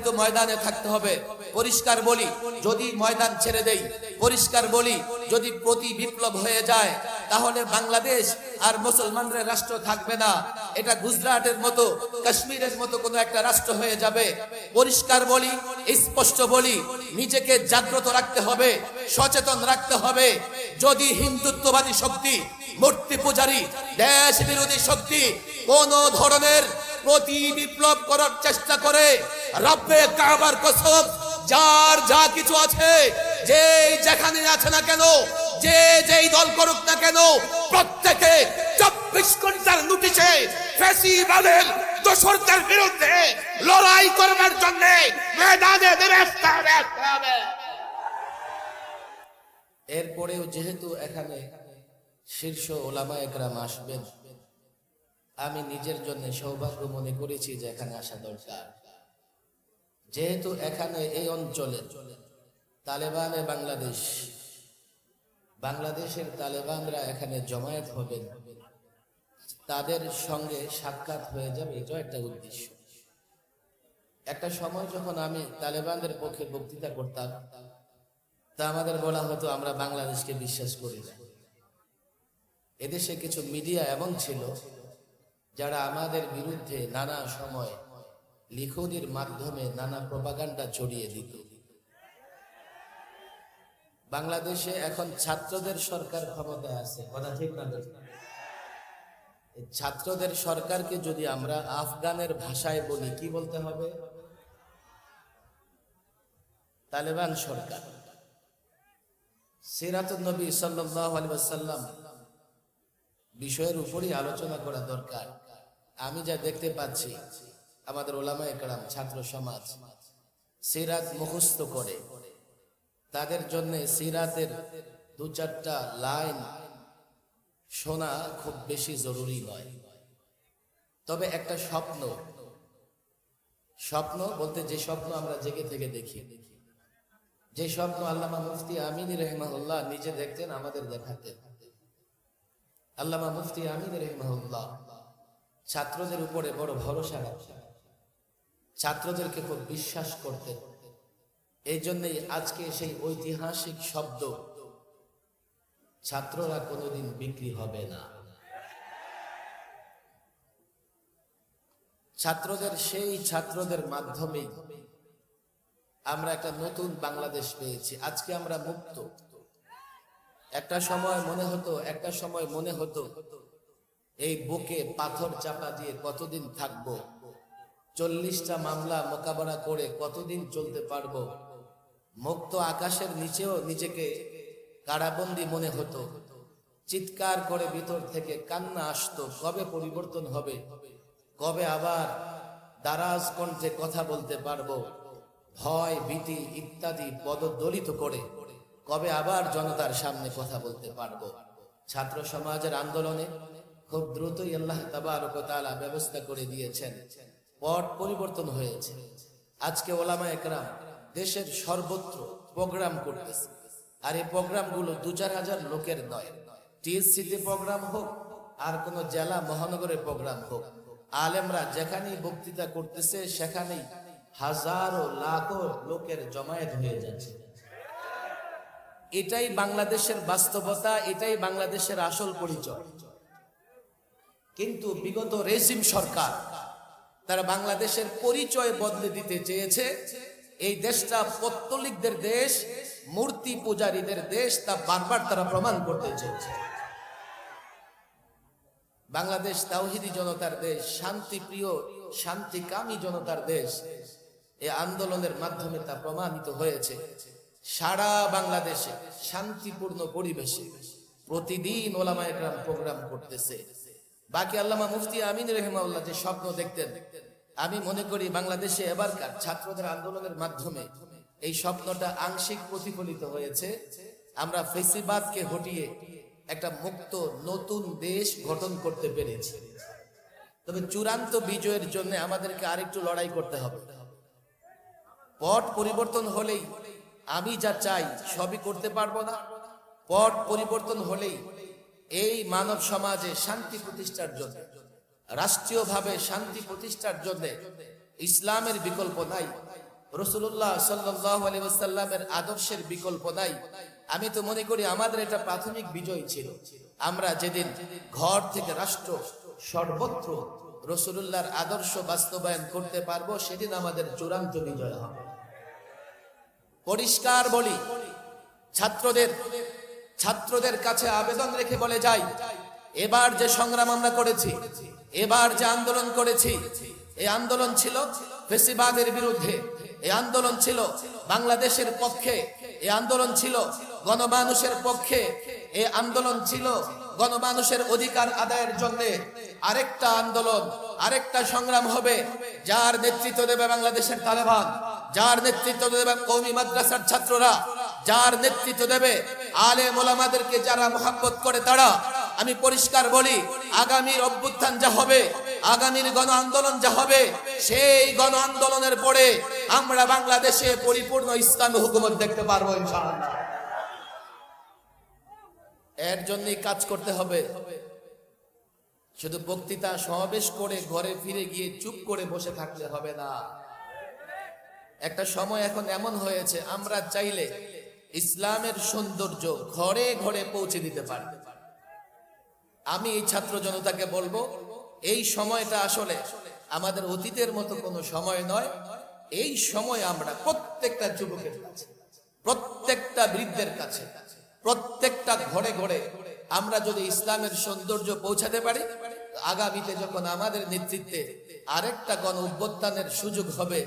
কিন্তু ময়দানে থাকতে হবে। পরিষ্কার বলি, যদি ময়দান ছেড়ে দেই, পরিষ্কার বলি, যদি প্রতি বিপ্লব হয়ে যায়, তাহলে বাংলাদেশ আর মুসলমানদের রাষ্ট্র থাকবে না। এটা গুজরাটের মতো, কাশ্মীরের মতো কোনো একটা রাষ্ট্র হয়ে যাবে। পরিষ্কার বলি, স্পষ্ট বলি, নিজেকে জাগ্রত রাখতে হবে, সচেতন রাখতে হবে। যদি হিন্দুত্ববাদী শক্তি, মূর্তি পূজারী, দেশ বিরোধী শক্তি কোন ধরনের প্রতি বিপ্লব করার চেষ্টা করে, রব্বে কাবার কসম, যার যা কিছু আছে, যে যেখানে আছে না কেন, যে যেই দল করুক না কেন, প্রত্যেকে 24 ঘন্টার নোটিশে ফ্যাসিবাদের দোসরদের বিরুদ্ধে লড়াই করবার জন্য ময়দানে নেমে আসতে হবে। এরপরেও যেহেতু এখানে শীর্ষ ওলামায়ে কেরাম আসবেন, আমি নিজের জন্য সৌভাগ্য মনে করেছি যে এখানে আসা দরকার। যেহেতু এখানে এই অঞ্চলে তালেবানে বাংলাদেশের তালেবানরা এখানে জমায়েত হবেন, তাদের সঙ্গে সাক্ষাৎ হয়ে যাবে, এটা একটা উদ্দেশ্য। একটা সময় যখন আমি তালেবানদের পক্ষে বক্তৃতা করতাম, তা আমাদের বলা হতো আমরা বাংলাদেশকে বিশ্বাস করি না। এদেশে কিছু মিডিয়া এমন ছিল যারা আমাদের বিরুদ্ধে নানা সময় লিখনির মাধ্যমে নানা প্রপাগান্ডা ছড়িয়ে দিত। বাংলাদেশে এখন ছাত্রদের সরকার ক্ষমতায় আছে, কথা ঠিক না? ছাত্রদের সরকারকে যদি আমরা আফগানের ভাষায় বলি, কি বলতে হবে? তালেবান সরকার। সিরাতুন নবী সাল্লাল্লাহু আলাইহি ওয়াসাল্লাম বিষয়ের উপরই আলোচনা করা দরকার। আমি যা দেখতে পাচ্ছি, আমাদের ওলামায়ে কেরাম, ছাত্র সমাজ সিরাত মুখস্থ করে, তাদের জন্য সিরাতের 2-4টা লাইন শোনা খুব বেশি জরুরি নয়। তবে একটা স্বপ্ন বলতে যে স্বপ্ন আমরা জেগে থেকে দেখি, যে স্বপ্ন আল্লামা মুফতি আমিন রাহিমাহুল্লাহ নিজে দেখতেন, আমাদের দেখাতেন। আল্লামা মুফতি আমিন রাহিমাহুল্লাহ ছাত্রদের উপরে বড় ভরসা রাখতেন, ছাত্রদেরকে খুব বিশ্বাস করতেন। এই জন্যই আজকে সেই ঐতিহাসিক শব্দ ছাত্ররা কোনোদিন বিক্রি হবে না। ছাত্রদের মাধ্যমেই আমরা একটা নতুন বাংলাদেশ পেয়েছি। আজকে আমরা মুক্ত। একটা সময় মনে হতো এই বুকে পাথর চাপা দিয়ে কতদিন থাকবো, 40টা মামলা মোকাবেলা করে কতদিন চলতে পারবো। মুক্ত আকাশের নিচেও নিজেকে কারাবন্দী মনে হতো। চিৎকার করে ভিতর থেকে কান্না আসতো, কবে পরিবর্তন হবে, কবে আবার দারাজ কণ্ঠে কথা বলতে পারবো। ভয়, ভীতি ইত্যাদি পদদলিত করে কবে আবার জনতার সামনে কথা বলতে পারবো। ছাত্র সমাজের আন্দোলনে খুব দ্রুতই আল্লাহ তাবারক ওয়া তাআলা ব্যবস্থা করে দিয়েছেন, পট পরিবর্তন হয়েছে। আজকে ওলামায়ে কেরাম দেশের সর্বত্র প্রোগ্রাম করতেছে, আর এই প্রোগ্রামগুলো 2-4 হাজার লোকের নয়। টিএসসিতে প্রোগ্রাম হোক আর কোন জেলা মহানগরের প্রোগ্রাম হোক, আলেমরা যেখানেই বক্তৃতা করতেছে সেখানেই হাজারো লাখো লোকের জমায়েত হয়ে যাচ্ছে। এটাই বাংলাদেশের বাস্তবতা, এটাই বাংলাদেশের আসল পরিচয়। কিন্তু বিগত রেজিম সরকার তারা বাংলাদেশের পরিচয় বদলে দিতে চেয়েছে। এই দেশটা পত্তলিকদের দেশ, মূর্তি পূজারীদের দেশ, তা বারবার তারা প্রমাণ করতে চেয়েছে। বাংলাদেশ তাওহীদি জনতার দেশ, শান্তিপ্রিয় শান্তিকামী জনতার দেশ। এই আন্দোলনের মাধ্যমে তা প্রমাণিত হয়েছে। সারা বাংলাদেশে শান্তিপূর্ণ পরিবেশে প্রতিদিন ওলামায়ে কেরাম প্রোগ্রাম করতেছে। বাকি আল্লামা মুফতি আমিন রাহিমাহুল্লাহ যে স্বপ্ন দেখতেন, আমি মনে করি বাংলাদেশে এবারকার ছাত্রদের আন্দোলনের মাধ্যমে এই স্বপ্নটা আংশিক প্রতিফলিত হয়েছে। আমরা ফেসিবাদকে হটিয়ে একটা মুক্ত নতুন দেশ গঠন করতে পেরেছি। তবে চূড়ান্ত বিজয়ের জন্য আমাদেরকে আরেকটু লড়াই করতে হবে। পট পরিবর্তন হলেই আমি যা চাই সবই করতে পারবো না। পট পরিবর্তন হলেই এই মানব সমাজে শান্তি প্রতিষ্ঠার জন্য, রাষ্ট্রীয়ভাবে শান্তি প্রতিষ্ঠার জন্য ইসলামের বিকল্প নাই। রাসূলুল্লাহ সাল্লাল্লাহু আলাইহি ওয়াসাল্লামের আদর্শের বিকল্প নাই। আমি তো মনে করি আমাদের এটা প্রাথমিক বিজয় ছিল। আমরা যেদিন ঘর থেকে রাষ্ট্র সর্বত্র রাসূলুল্লাহর আদর্শ বাস্তবায়ন করতে পারবো, সেদিন আমাদের চূড়ান্ত বিজয় হবে। পরিষ্কার বলি, ছাত্রদের কাছে আবেদন রেখে বলে যাই, এবার যে সংগ্রাম আমরা করেছি, এবার যে আন্দোলন করেছি, এই আন্দোলন ছিল ফ্যাসিবাদের বিরুদ্ধে, এই আন্দোলন ছিল বাংলাদেশের পক্ষে, এই আন্দোলন ছিল গণমানুষের পক্ষে, এই আন্দোলন ছিল গণমানুষের অধিকার আদায়ের জন্য। আরেকটা আন্দোলন, আরেকটা সংগ্রাম হবে, যার নেতৃত্ব দেবে বাংলাদেশের তালেবান, যার নেতৃত্ব দেবে কওমি মাদ্রাসার ছাত্ররা, যার নেতৃত্ব দেবে আলেম ওলামাদেরকে যারা মহব্বত করে তারা। আমি পরিষ্কার বলি, আগামীর অভ্যুত্থান যা হবে, আগামীর গণ আন্দোলন যা হবে, সেই গণ আন্দোলনের পরে আমরা বাংলাদেশে পরিপূর্ণ ইসলামী হুকুমত দেখতে পারবো ইনশাআল্লাহ। এর জন্যই কাজ করতে হবে। শুধু বক্তৃতা সমাবেশ করে ঘরে ফিরে গিয়ে চুপ করে বসে থাকলে হবে না। একটা সময় এখন এমন হয়েছে, আমরা চাইলে ইসলামের সৌন্দর্য ঘরে ঘরে পৌঁছে দিতে পারি। আমি এই ছাত্র জনতাকে বলবো, এই সময়টা আসলে আমাদের অতীতের মতো কোনো সময় নয়। এই সময় আমরা প্রত্যেকটা যুবকের কাছে, প্রত্যেকটা বৃদ্ধের কাছে, প্রত্যেকটা ঘরে ঘরে আমরা যদি ইসলামের সৌন্দর্য পৌঁছাতে পারি, আগামীতে যখন আমাদের নেতৃত্বে আরেকটা গণ অভ্যুত্থানের সুযোগ হবে,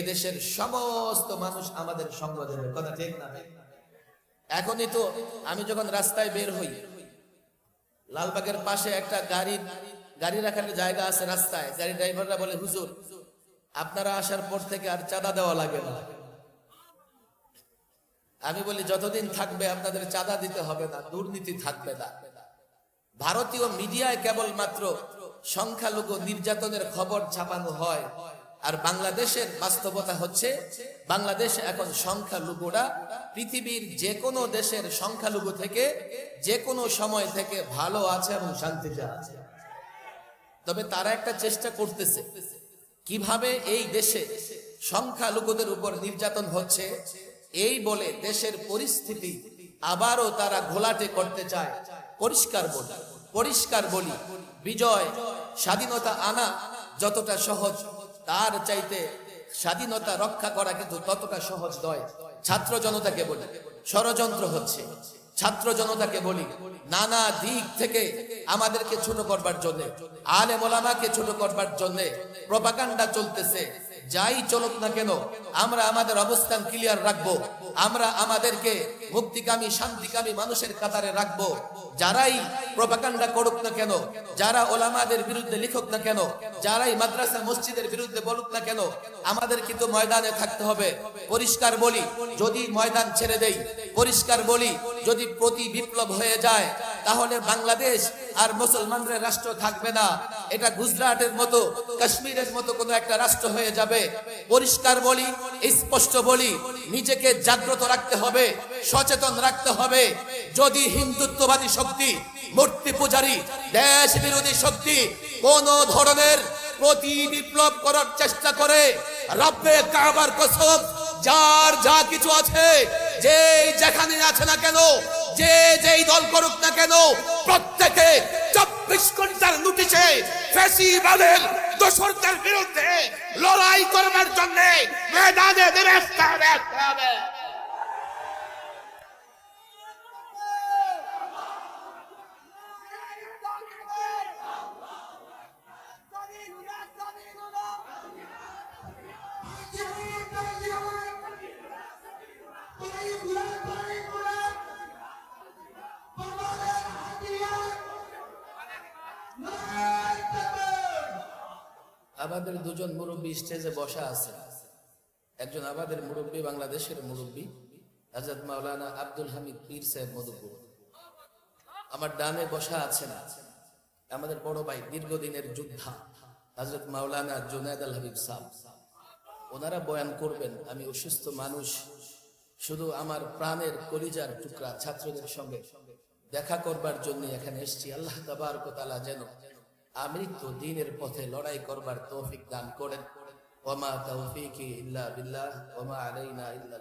এদেশের সমস্ত মানুষ আমাদের সঙ্গ দেবে। কথা ঠিক না? এখনই তো আমি যখন রাস্তায় বের হই, লালবাগের পাশে একটা গাড়ি রাখার জায়গা আছে রাস্তায়, গাড়ি ড্রাইভাররা বলে, হুজুর আপনারা আসার পর থেকে আর চাঁদা দেওয়া লাগে না। আমি বলি, যতদিন থাকবে আপনাদের চাঁদা দিতে হবে না, দুর্নীতি থাকবে না। ভারতীয় মিডিয়ায় কেবলমাত্র সংখ্যালঘু নির্যাতনের খবর ছাপানো হয়, আর বাংলাদেশের বাস্তবতা হচ্ছে, বাংলাদেশে এখন সংখ্যালঘুরা পৃথিবীর যে কোনো দেশের সংখ্যালঘু থেকে যে কোনো সময় থেকে ভালো আছে এবং শান্তিতে আছে। তবে তারা একটা চেষ্টা করতেছে, কিভাবে এই দেশে সংখ্যালঘুদের উপর নির্যাতন হচ্ছে এই বলে দেশের পরিস্থিতি আবারও তারা ঘোলাটে করতে চায়। পরিষ্কার বলি, বিজয়, স্বাধীনতা আনা যতটা সহজ, তার চাইতে স্বাধীনতা রক্ষা করা কিন্তু ততটা সহজ নয়। ছাত্র জনতাকে বলি, ষড়যন্ত্র হচ্ছে। ছাত্র জনতাকে বলি, নানা দিক থেকে আমাদেরকে ছোট করবার জন্য, আলেম ওলামাকে ছোট করবার জন্য প্রপাগান্ডা চলতেছে। যাই চলুক না কেন, আমরা আমাদের অবস্থান ক্লিয়ার রাখবো। আমরা আমাদেরকে মুক্তিকামী, শান্তিকামী মানুষের কাতারে রাখবো। যারাই প্রপাগান্ডা করুক না কেন, যারা ওলামাদের বিরুদ্ধে লিখুক না কেন, যারাই মাদ্রাসা মসজিদের বিরুদ্ধে বলুক না কেন, আমাদের কিন্তু ময়দানে থাকতে হবে। পরিষ্কার বলি, যদি ময়দান ছেড়ে দেই, পরিষ্কার বলি, যদি প্রতি বিপ্লব হয়ে যায়, তাহলে বাংলাদেশ আর মুসলমানদের রাষ্ট্র থাকবে না। এটা গুজরাটের মতো, কাশ্মীরের মতো কোনো একটা রাষ্ট্র হয়ে যাবে। পরিষ্কার বলি, স্পষ্ট বলি, নিজেকে জাগ্রত রাখতে হবে, সচেতন রাখতে হবে। যদি হিন্দুত্ববাদী শক্তি, মূর্তি পূজারী, দেশ বিরোধী শক্তি কোন ধরনের প্রতি বিপ্লব করার চেষ্টা করে, রব্বে কাবার কসম, যার যা কিছু আছে, যে যেখানে আছে না কেন, যে যেই দল করুক না কেন, প্রত্যেকে 24 ঘন্টার নোটিশে ফ্যাসিবাদের দোসরদের বিরুদ্ধে লড়াই করবার জন্য ময়দানে নেমে আসতে হবে। আমাদের দুজন মুরব্বী স্টেজে বসা আছে। একজন আমাদের মুরব্বী, বাংলাদেশের মুরব্বী হযরত মাওলানা আব্দুল হামিদ পীর সাহেব মধুপুর। আমার ডানে বসা আছেন আমাদের বড় ভাই, দীর্ঘদিনের যোদ্ধা হযরত মাওলানা জুনায়েদ আল হাবিব সাহেব। ওনারা বয়ান করবেন। আমি অসুস্থ মানুষ, শুধু আমার প্রাণের কলিজার টুকরা ছাত্রদের সঙ্গে দেখা করবার জন্য এখানে এসেছি। আল্লাহ তাবারক ওয়া তাআলা যেন আমৃত্যু দ্বীনের পথে লড়াই করবার তৌফিক দান করেন। ওয়া মা তাওফীকি ইল্লা বিল্লাহ ওয়া মা আলাইনা ইল্লা